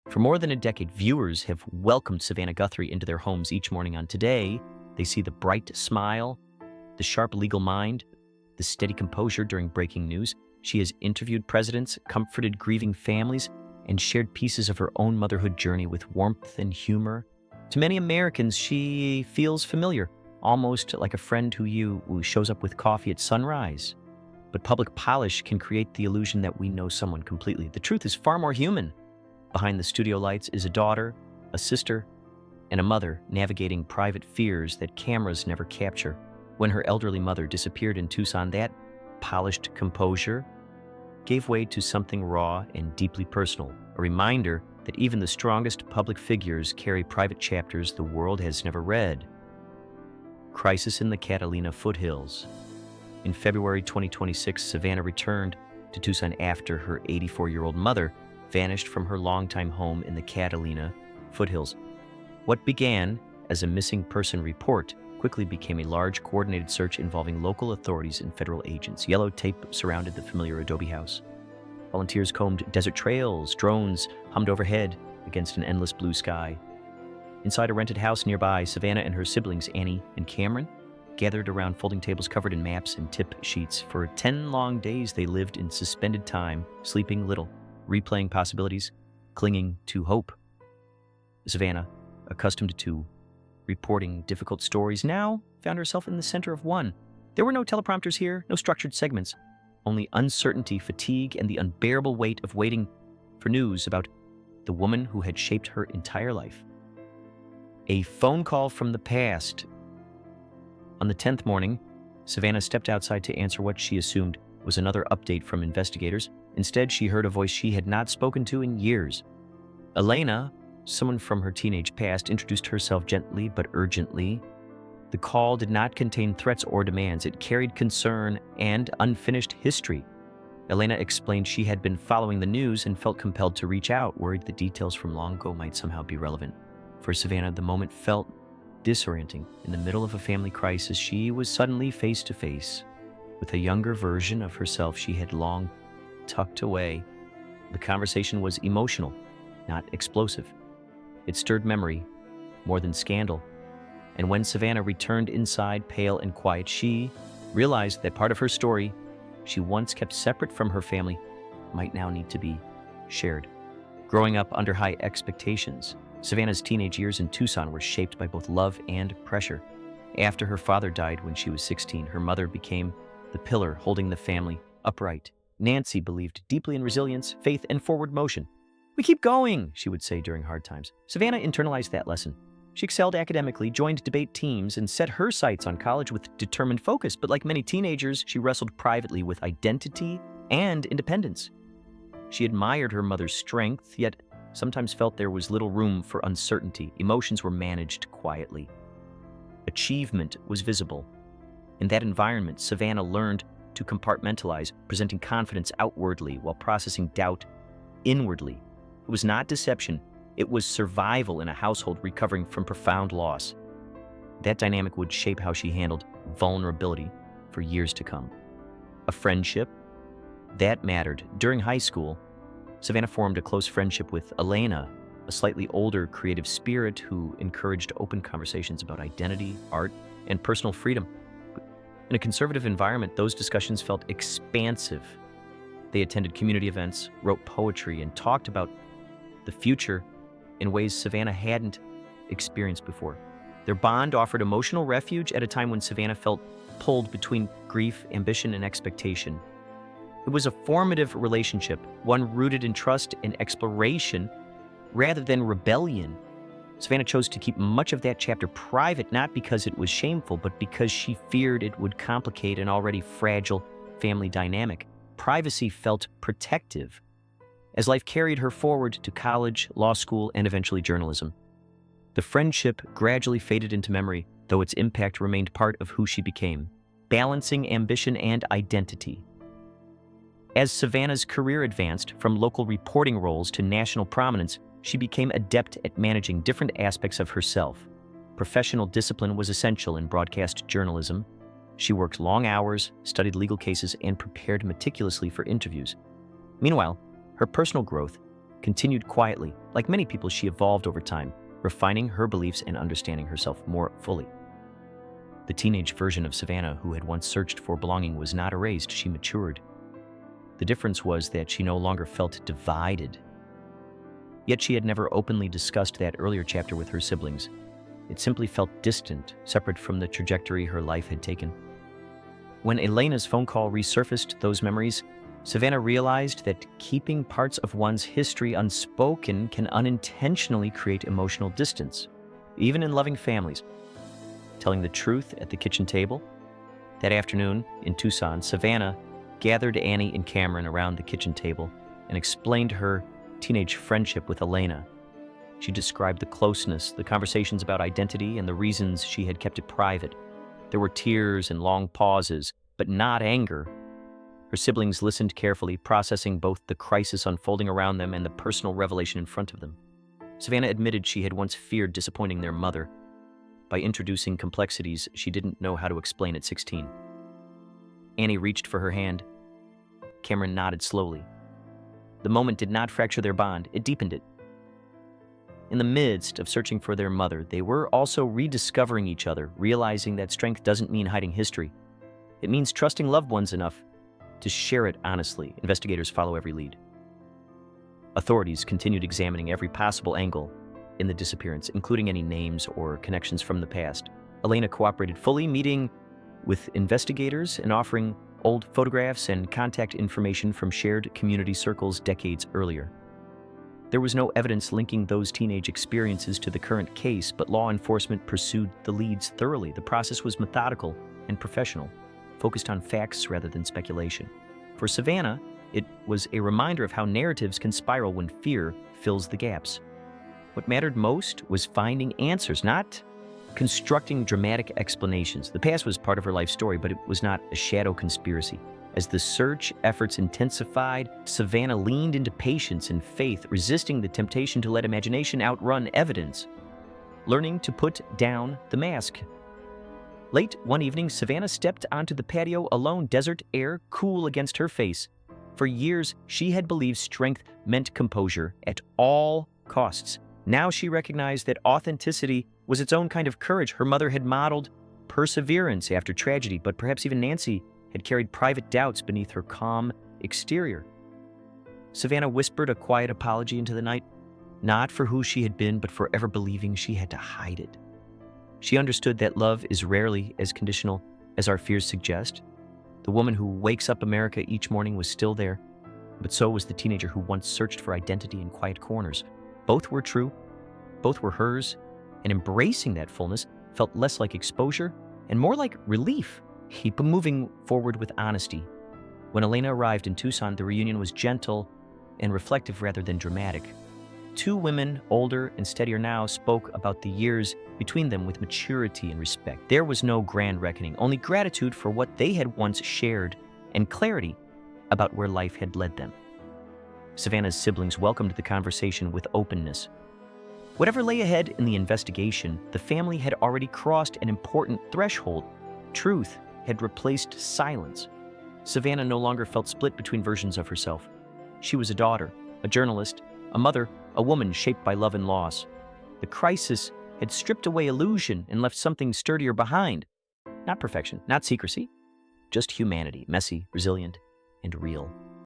For more than a decade, viewers have welcomed Savannah Guthrie into their homes each morning. On Today, they see the bright smile, the sharp legal mind, the steady composure during breaking news. She has interviewed presidents, comforted grieving families, and shared pieces of her own motherhood journey with warmth and humor. To many Americans, she feels familiar, almost like a friend who shows up with coffee at sunrise. But public polish can create the illusion that we know someone completely. The truth is far more human. Behind the studio lights is a daughter, a sister, and a mother navigating private fears that cameras never capture. When her elderly mother disappeared in Tucson, that polished composure gave way to something raw and deeply personal, a reminder that even the strongest public figures carry private chapters the world has never read. Crisis in the Catalina foothills. In February 2026, Savannah returned to Tucson after her 84-year-old mother vanished from her longtime home in the Catalina foothills. What began as a missing person report quickly became a large coordinated search involving local authorities and federal agents. Yellow tape surrounded the familiar adobe house. Volunteers combed desert trails, drones hummed overhead against an endless blue sky. Inside a rented house nearby, Savannah and her siblings, Annie and Cameron, gathered around folding tables covered in maps and tip sheets. For 10 long days, they lived in suspended time, sleeping little, replaying possibilities, clinging to hope. Savannah, accustomed to reporting difficult stories, now found herself in the center of one. There were no teleprompters here, no structured segments, only uncertainty, fatigue, and the unbearable weight of waiting for news about the woman who had shaped her entire life. A phone call from the past. On the 10th morning, Savannah stepped outside to answer what she assumed was another update from investigators. Instead, she heard a voice she had not spoken to in years. Elena, someone from her teenage past, introduced herself gently but urgently. The call did not contain threats or demands. It carried concern and unfinished history. Elena explained she had been following the news and felt compelled to reach out, worried the details from long ago might somehow be relevant. For Savannah, the moment felt disorienting. In the middle of a family crisis, she was suddenly face to face with a younger version of herself she had long tucked away. The conversation was emotional, not explosive. It stirred memory more than scandal. And when Savannah returned inside, pale and quiet, she realized that part of her story she once kept separate from her family might now need to be shared. Growing up under high expectations, Savannah's teenage years in Tucson were shaped by both love and pressure. After her father died when she was 16, her mother became the pillar holding the family upright. Nancy believed deeply in resilience, faith, and forward motion. "We keep going," she would say during hard times. Savannah internalized that lesson. She excelled academically, joined debate teams, and set her sights on college with determined focus. But like many teenagers, she wrestled privately with identity and independence. She admired her mother's strength, yet sometimes felt there was little room for uncertainty. Emotions were managed quietly. Achievement was visible. In that environment, Savannah learned to compartmentalize, presenting confidence outwardly while processing doubt inwardly. It was not deception, it was survival in a household recovering from profound loss. That dynamic would shape how she handled vulnerability for years to come. A friendship that mattered. During high school, Savannah formed a close friendship with Elena, a slightly older creative spirit who encouraged open conversations about identity, art, and personal freedom. In a conservative environment, those discussions felt expansive. They attended community events, wrote poetry, and talked about the future in ways Savannah hadn't experienced before. Their bond offered emotional refuge at a time when Savannah felt pulled between grief, ambition, and expectation. It was a formative relationship, one rooted in trust and exploration rather than rebellion. Savannah chose to keep much of that chapter private, not because it was shameful, but because she feared it would complicate an already fragile family dynamic. Privacy felt protective. As life carried her forward to college, law school, and eventually journalism, the friendship gradually faded into memory, though its impact remained part of who she became, balancing ambition and identity. As Savannah's career advanced from local reporting roles to national prominence, she became adept at managing different aspects of herself. Professional discipline was essential in broadcast journalism. She worked long hours, studied legal cases, and prepared meticulously for interviews. Meanwhile, her personal growth continued quietly. Like many people, she evolved over time, refining her beliefs and understanding herself more fully. The teenage version of Savannah, who had once searched for belonging, was not erased, she matured. The difference was that she no longer felt divided. Yet she had never openly discussed that earlier chapter with her siblings. It simply felt distant, separate from the trajectory her life had taken. When Elena's phone call resurfaced those memories, Savannah realized that keeping parts of one's history unspoken can unintentionally create emotional distance, even in loving families. Telling the truth at the kitchen table. That afternoon in Tucson, Savannah gathered Annie and Cameron around the kitchen table and explained her teenage friendship with Elena. She described the closeness, the conversations about identity, and the reasons she had kept it private. There were tears and long pauses, but not anger. Her siblings listened carefully, processing both the crisis unfolding around them and the personal revelation in front of them. Savannah admitted she had once feared disappointing their mother. By introducing complexities she didn't know how to explain at 16. Annie reached for her hand. Cameron nodded slowly. The moment did not fracture their bond, it deepened it. In the midst of searching for their mother, they were also rediscovering each other, realizing that strength doesn't mean hiding history. It means trusting loved ones enough to share it honestly. Investigators follow every lead. Authorities continued examining every possible angle in the disappearance, including any names or connections from the past. Elena cooperated fully, meeting with investigators and offering old photographs and contact information from shared community circles decades earlier. There was no evidence linking those teenage experiences to the current case, but law enforcement pursued the leads thoroughly. The process was methodical and professional, focused on facts rather than speculation. For Savannah, it was a reminder of how narratives can spiral when fear fills the gaps. What mattered most was finding answers, not constructing dramatic explanations. The past was part of her life story, but it was not a shadow conspiracy. As the search efforts intensified, Savannah leaned into patience and faith, resisting the temptation to let imagination outrun evidence, learning to put down the mask. Late one evening, Savannah stepped onto the patio alone, desert air cool against her face. For years, she had believed strength meant composure at all costs. Now she recognized that authenticity was its own kind of courage. Her mother had modeled perseverance after tragedy, but perhaps even Nancy had carried private doubts beneath her calm exterior. Savannah whispered a quiet apology into the night, not for who she had been, but for ever believing she had to hide it. She understood that love is rarely as conditional as our fears suggest. The woman who wakes up America each morning was still there, but so was the teenager who once searched for identity in quiet corners. Both were true, both were hers, and embracing that fullness felt less like exposure and more like relief. Keep moving forward with honesty. When Elena arrived in Tucson, the reunion was gentle and reflective rather than dramatic. Two women, older and steadier now, spoke about the years between them with maturity and respect. There was no grand reckoning, only gratitude for what they had once shared and clarity about where life had led them. Savannah's siblings welcomed the conversation with openness. Whatever lay ahead in the investigation, the family had already crossed an important threshold. Truth had replaced silence. Savannah no longer felt split between versions of herself. She was a daughter, a journalist, a mother, a woman shaped by love and loss. The crisis had stripped away illusion and left something sturdier behind. Not perfection, not secrecy, just humanity, messy, resilient, and real.